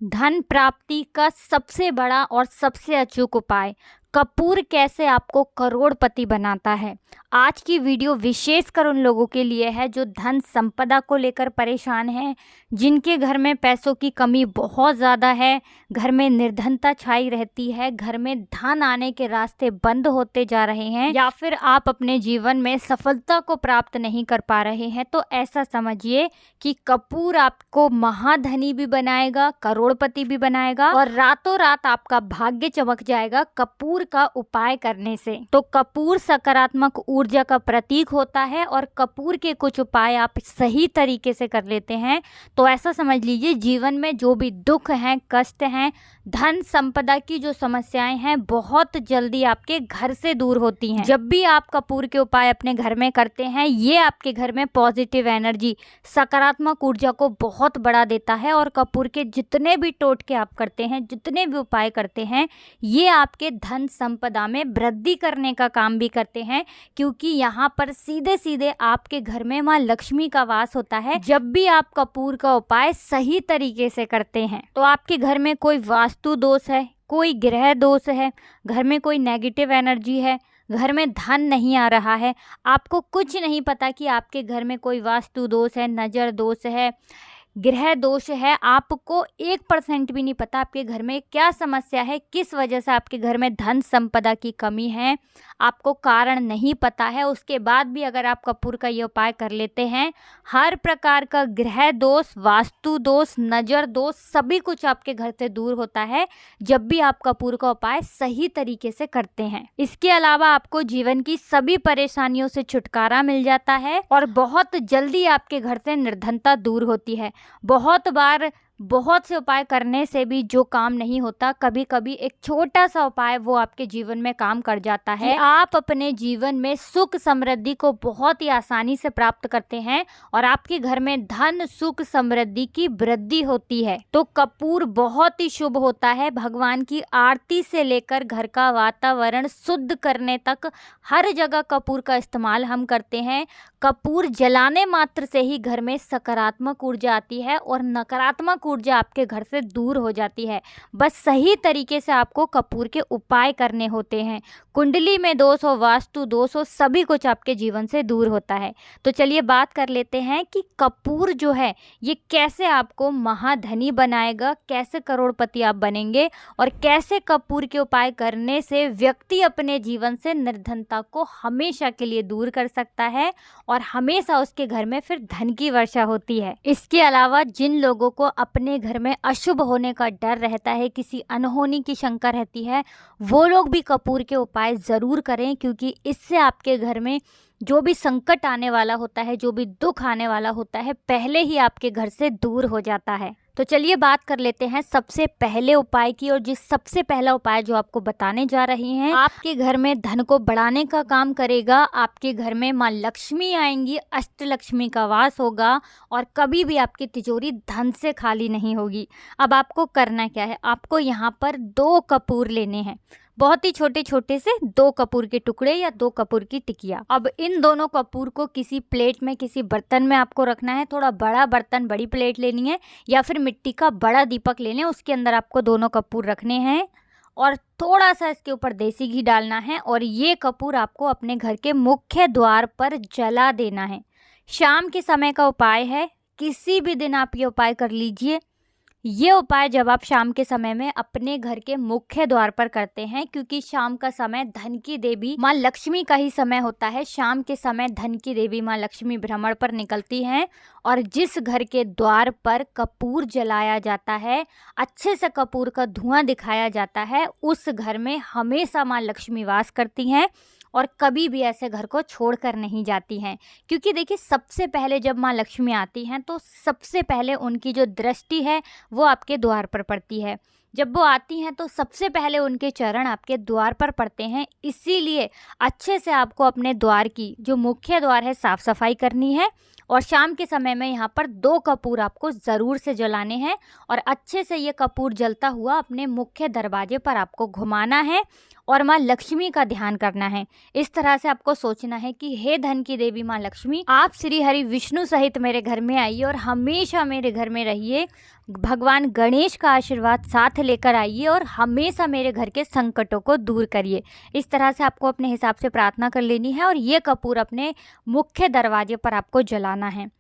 धन प्राप्ति का सबसे बड़ा और सबसे अचूक उपाय कपूर कैसे आपको करोड़पति बनाता है। आज की वीडियो विशेषकर उन लोगों के लिए है जो धन संपदा को लेकर परेशान हैं, जिनके घर में पैसों की कमी बहुत ज़्यादा है, घर में निर्धनता छाई रहती है, घर में धन आने के रास्ते बंद होते जा रहे हैं, या फिर आप अपने जीवन में सफलता को प्राप्त नहीं कर पा रहे हैं। तो ऐसा समझिए कि कपूर आपको महाधनी भी बनाएगा, करोड़पति भी बनाएगा और रातों रात आपका भाग्य चमक जाएगा कपूर का उपाय करने से। तो कपूर सकारात्मक ऊर्जा का प्रतीक होता है और कपूर के कुछ उपाय आप सही तरीके से कर लेते हैं तो ऐसा समझ लीजिए जीवन में जो भी दुख हैं, कष्ट हैं, धन संपदा की जो समस्याएं हैं बहुत जल्दी आपके घर से दूर होती हैं। जब भी आप कपूर के उपाय अपने घर में करते हैं, ये आपके घर में पॉजिटिव एनर्जी, सकारात्मक ऊर्जा को बहुत बढ़ा देता है। और कपूर के जितने भी टोटके आप करते हैं, जितने भी उपाय करते हैं, ये आपके धन संपदा में वृद्धि करने का काम भी करते हैं, क्योंकि यहाँ पर सीधे सीधे आपके घर में माँ लक्ष्मी का वास होता है। जब भी आप कपूर का उपाय सही तरीके से करते हैं तो आपके घर में कोई वास्तु दोष है, कोई ग्रह दोष है, घर में कोई नेगेटिव एनर्जी है, घर में धन नहीं आ रहा है, आपको कुछ नहीं पता कि आपके घर में कोई वास्तु दोष है, नज़र दोष है, ग्रह दोष है, आपको 1% भी नहीं पता आपके घर में क्या समस्या है, किस वजह से आपके घर में धन संपदा की कमी है, आपको कारण नहीं पता है। उसके बाद भी अगर आप कपूर का ये उपाय कर लेते हैं, हर प्रकार का ग्रह दोष, वास्तु दोष, नज़र दोष, सभी कुछ आपके घर से दूर होता है जब भी आप कपूर का उपाय सही तरीके से करते हैं। इसके अलावा आपको जीवन की सभी परेशानियों से छुटकारा मिल जाता है और बहुत जल्दी आपके घर से निर्धनता दूर होती है। बहुत बार बहुत से उपाय करने से भी जो काम नहीं होता, कभी कभी एक छोटा सा उपाय वो आपके जीवन में काम कर जाता है। आप अपने जीवन में सुख समृद्धि को बहुत ही आसानी से प्राप्त करते हैं और आपके घर में धन सुख समृद्धि की वृद्धि होती है। तो कपूर बहुत ही शुभ होता है। भगवान की आरती से लेकर घर का वातावरण शुद्ध करने तक हर जगह कपूर का इस्तेमाल हम करते हैं। कपूर जलाने मात्र से ही घर में सकारात्मक ऊर्जा आती है और नकारात्मक ऊर्जा आपके घर से दूर हो जाती है। बस सही तरीके से आपको कपूर के उपाय करने होते हैं। कुंडली में दोष हो, वास्तु दोष हो, सभी कुछ आपके जीवन से दूर होता है। तो चलिए बात कर लेते हैं कि कपूर जो है ये कैसे आपको महाधनी बनाएगा, कैसे करोड़पति आप बनेंगे और कैसे कपूर के उपाय करने से व्यक्ति अपने जीवन से निर्धनता को हमेशा के लिए दूर कर सकता है और हमेशा उसके घर में फिर धन की वर्षा होती है। इसके अलावा जिन लोगों को अपने घर में अशुभ होने का डर रहता है, किसी अनहोनी की शंका रहती है, वो लोग भी कपूर के उपाय ज़रूर करें, क्योंकि इससे आपके घर में जो भी संकट आने वाला होता है, जो भी दुख आने वाला होता है, पहले ही आपके घर से दूर हो जाता है। तो चलिए बात कर लेते हैं सबसे पहले उपाय की। और जिस सबसे पहला उपाय जो आपको बताने जा रही हैं, आपके घर में धन को बढ़ाने का काम करेगा। आपके घर में माँ लक्ष्मी आएंगी, अष्टलक्ष्मी का वास होगा और कभी भी आपकी तिजोरी धन से खाली नहीं होगी। अब आपको करना क्या है, आपको यहाँ पर 2 कपूर लेने हैं, बहुत ही छोटे छोटे से 2 कपूर के टुकड़े या 2 कपूर की टिकिया। अब इन दोनों कपूर को किसी प्लेट में, किसी बर्तन में आपको रखना है। थोड़ा बड़ा बर्तन, बड़ी प्लेट लेनी है या फिर मिट्टी का बड़ा दीपक लेने, उसके अंदर आपको दोनों कपूर रखने हैं और थोड़ा सा इसके ऊपर देसी घी डालना है और ये कपूर आपको अपने घर के मुख्य द्वार पर जला देना है। शाम के समय का उपाय है, किसी भी दिन आप ये उपाय कर लीजिए। ये उपाय जब आप शाम के समय में अपने घर के मुख्य द्वार पर करते हैं, क्योंकि शाम का समय धन की देवी माँ लक्ष्मी का ही समय होता है। शाम के समय धन की देवी माँ लक्ष्मी भ्रमण पर निकलती हैं और जिस घर के द्वार पर कपूर जलाया जाता है, अच्छे से कपूर का धुआं दिखाया जाता है, उस घर में हमेशा माँ लक्ष्मी वास करती हैं और कभी भी ऐसे घर को छोड़कर नहीं जाती हैं। क्योंकि देखिए, सबसे पहले जब माँ लक्ष्मी आती हैं तो सबसे पहले उनकी जो दृष्टि है वो आपके द्वार पर पड़ती है। जब वो आती हैं तो सबसे पहले उनके चरण आपके द्वार पर पड़ते हैं। इसीलिए अच्छे से आपको अपने द्वार की जो मुख्य द्वार है साफ़ सफाई करनी है और शाम के समय में यहाँ पर 2 कपूर आपको ज़रूर से जलाने हैं और अच्छे से ये कपूर जलता हुआ अपने मुख्य दरवाजे पर आपको घुमाना है और माँ लक्ष्मी का ध्यान करना है। इस तरह से आपको सोचना है कि हे धन की देवी माँ लक्ष्मी, आप श्री हरि विष्णु सहित मेरे घर में आइए और हमेशा मेरे घर में रहिए। भगवान गणेश का आशीर्वाद साथ लेकर आइए और हमेशा मेरे घर के संकटों को दूर करिए। इस तरह से आपको अपने हिसाब से प्रार्थना कर लेनी है और ये कपूर अपने मुख्य दरवाजे पर आपको जलाना है।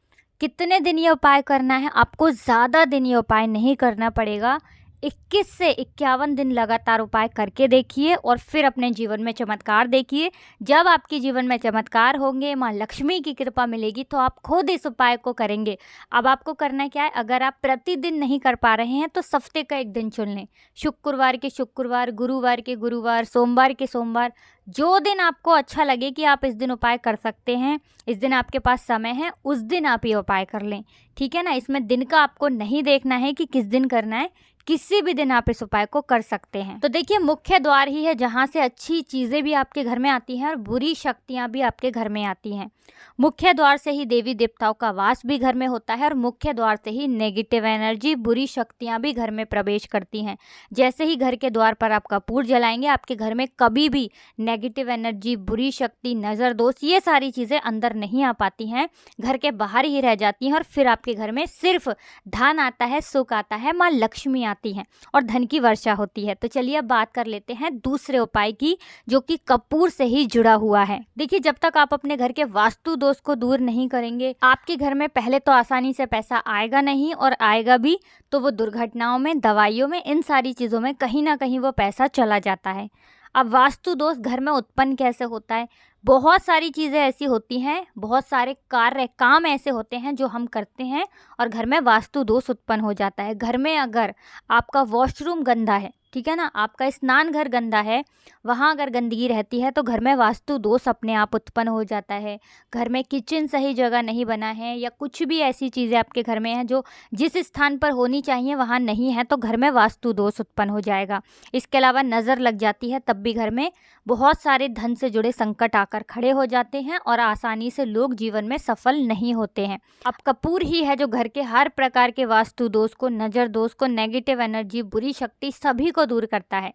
कितने दिन ये उपाय करना है? आपको ज़्यादा दिन ये उपाय नहीं करना पड़ेगा। 21 से 51 दिन लगातार उपाय करके देखिए और फिर अपने जीवन में चमत्कार देखिए। जब आपके जीवन में चमत्कार होंगे, माँ लक्ष्मी की कृपा मिलेगी, तो आप खुद इस उपाय को करेंगे। अब आपको करना क्या है, अगर आप प्रतिदिन नहीं कर पा रहे हैं तो हफ्ते का एक दिन चुन लें। शुक्रवार के शुक्रवार, गुरुवार के गुरुवार, सोमवार के सोमवार, जो दिन आपको अच्छा लगे कि आप इस दिन उपाय कर सकते हैं, इस दिन आपके पास समय है, उस दिन आप ये उपाय कर लें। ठीक है ना। इसमें दिन का आपको नहीं देखना है कि किस दिन करना है, किसी भी दिन आप इस उपाय को कर सकते हैं। तो देखिए, मुख्य द्वार ही है जहाँ से अच्छी चीज़ें भी आपके घर में आती हैं और बुरी शक्तियाँ भी आपके घर में आती हैं। मुख्य द्वार से ही देवी देवताओं का वास भी घर में होता है और मुख्य द्वार से ही नेगेटिव एनर्जी, बुरी शक्तियाँ भी घर में प्रवेश करती हैं। जैसे ही घर के द्वार पर आप कपूर जलाएंगे, आपके घर में कभी भी नेगेटिव एनर्जी, बुरी शक्ति, नज़र दोष, ये सारी चीज़ें अंदर नहीं आ पाती हैं, घर के बाहर ही रह जाती हैं और फिर आपके घर में सिर्फ धन आता है, सुख आता है, माँ लक्ष्मी आती हैं और धन की वर्षा होती है। तो चलिए अब बात कर लेते हैं दूसरे उपाय की, जो कि कपूर से ही जुड़ा हुआ है। देखिए, जब तक आप अपने घर के वास्तु दोष को दूर नहीं करेंगे, आपके घर में पहले तो आसानी से पैसा आएगा नहीं, और आएगा भी तो वो दुर्घटनाओं में, दवाइयों में, इन सारी चीज़ों में कहीं ना कहीं वो पैसा चला जाता है। अब वास्तु दोष घर में उत्पन्न कैसे होता है? बहुत सारी चीज़ें ऐसी होती हैं, बहुत सारे काम ऐसे होते हैं जो हम करते हैं और घर में वास्तु दोष उत्पन्न हो जाता है। घर में अगर आपका वॉशरूम गंदा है, ठीक है ना, आपका स्नान घर गंदा है, वहाँ अगर गंदगी रहती है तो घर में वास्तु दोष अपने आप उत्पन्न हो जाता है। घर में किचन सही जगह नहीं बना है या कुछ भी ऐसी चीज़ें आपके घर में हैं जो जिस स्थान पर होनी चाहिए वहाँ नहीं है, तो घर में वास्तु दोष उत्पन्न हो जाएगा। इसके अलावा नज़र लग जाती है, तब भी घर में बहुत सारे धन से जुड़े संकट आकर खड़े हो जाते हैं और आसानी से लोग जीवन में सफल नहीं होते हैं। अब कपूर ही है जो घर के हर प्रकार के वास्तु दोष को, नज़र दोष को, नेगेटिव एनर्जी, बुरी शक्ति, सभी को दूर करता है।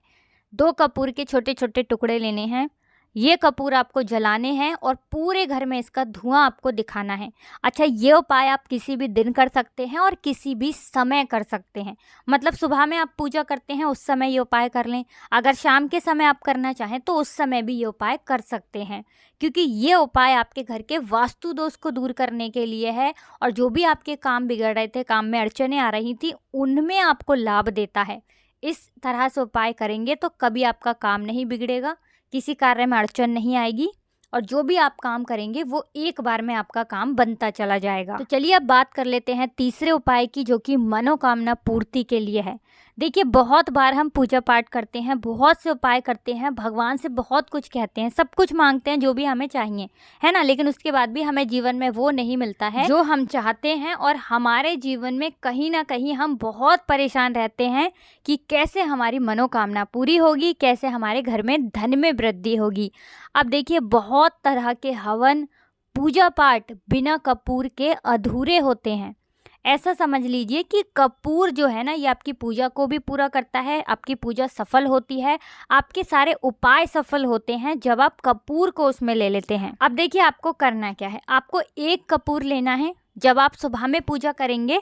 2 कपूर के छोटे छोटे टुकड़े लेने हैं, ये कपूर आपको जलाने हैं और पूरे घर में इसका धुआं आपको दिखाना है। अच्छा, ये उपाय आप किसी भी दिन कर सकते हैं और किसी भी समय कर सकते हैं। मतलब सुबह में आप पूजा करते हैं, उस समय ये उपाय कर लें। अगर शाम के समय आप करना चाहें तो उस समय भी ये उपाय कर सकते हैं, क्योंकि ये उपाय आपके घर के वास्तु दोष को दूर करने के लिए है और जो भी आपके काम बिगड़ रहे थे, काम में अड़चनें आ रही थी, उनमें आपको लाभ देता है। इस तरह से उपाय करेंगे तो कभी आपका काम नहीं बिगड़ेगा, किसी कार्य में अड़चन नहीं आएगी और जो भी आप काम करेंगे वो एक बार में आपका काम बनता चला जाएगा। तो चलिए अब बात कर लेते हैं तीसरे उपाय की, जो कि मनोकामना पूर्ति के लिए है। देखिए, बहुत बार हम पूजा पाठ करते हैं, बहुत से उपाय करते हैं, भगवान से बहुत कुछ कहते हैं, सब कुछ मांगते हैं जो भी हमें चाहिए, है ना, लेकिन उसके बाद भी हमें जीवन में वो नहीं मिलता है जो हम चाहते हैं और हमारे जीवन में कहीं ना कहीं हम बहुत परेशान रहते हैं कि कैसे हमारी मनोकामना पूरी होगी, कैसे हमारे घर में धन में वृद्धि होगी। अब देखिए, बहुत तरह के हवन, पूजा पाठ बिना कपूर के अधूरे होते हैं। ऐसा समझ लीजिए कि कपूर जो है ना, ये आपकी पूजा को भी पूरा करता है, आपकी पूजा सफल होती है, आपके सारे उपाय सफल होते हैं जब आप कपूर को उसमें ले लेते हैं। अब देखिए, आपको करना क्या है, आपको 1 कपूर लेना है। जब आप सुबह में पूजा करेंगे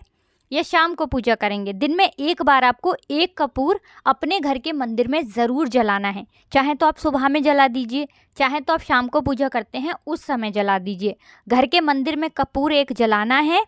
या शाम को पूजा करेंगे, दिन में एक बार आपको 1 कपूर अपने घर के मंदिर में ज़रूर जलाना है। चाहे तो आप सुबह में जला दीजिए, चाहे तो आप शाम को पूजा करते हैं उस समय जला दीजिए। घर के मंदिर में कपूर 1 जलाना है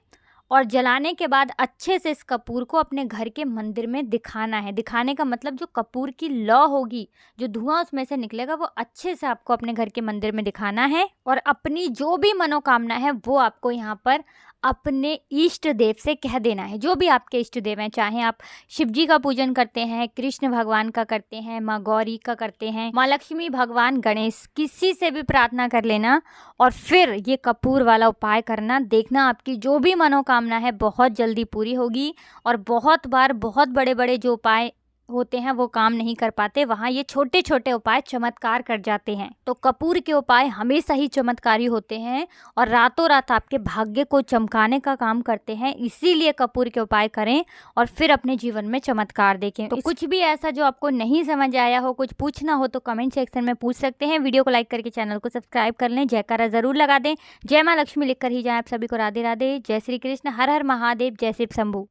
और जलाने के बाद अच्छे से इस कपूर को अपने घर के मंदिर में दिखाना है। दिखाने का मतलब जो कपूर की लौ होगी, जो धुआं उसमें से निकलेगा, वो अच्छे से आपको अपने घर के मंदिर में दिखाना है और अपनी जो भी मनोकामना है वो आपको यहाँ पर अपने इष्ट देव से कह देना है। जो भी आपके इष्ट देव हैं, चाहे आप शिव जी का पूजन करते हैं, कृष्ण भगवान का करते हैं, माँ गौरी का करते हैं, माँ लक्ष्मी, भगवान गणेश, किसी से भी प्रार्थना कर लेना और फिर ये कपूर वाला उपाय करना। देखना आपकी जो भी मनोकामना है बहुत जल्दी पूरी होगी और बहुत बार बहुत बड़े बड़े जो उपाय होते हैं वो काम नहीं कर पाते, वहाँ ये छोटे छोटे उपाय चमत्कार कर जाते हैं। तो कपूर के उपाय हमेशा ही चमत्कारी होते हैं और रातों रात आपके भाग्य को चमकाने का काम करते हैं। इसीलिए कपूर के उपाय करें और फिर अपने जीवन में चमत्कार देखें। तो कुछ भी ऐसा जो आपको नहीं समझ आया हो, कुछ पूछना हो तो कमेंट सेक्शन में पूछ सकते हैं। वीडियो को लाइक करके चैनल को सब्सक्राइब कर लें, जयकारा जरूर लगा दें। जय माँ लक्ष्मी लिखकर ही जाए। आप सभी को राधे राधे, जय श्री कृष्ण, हर हर महादेव, जय शिव शंभू।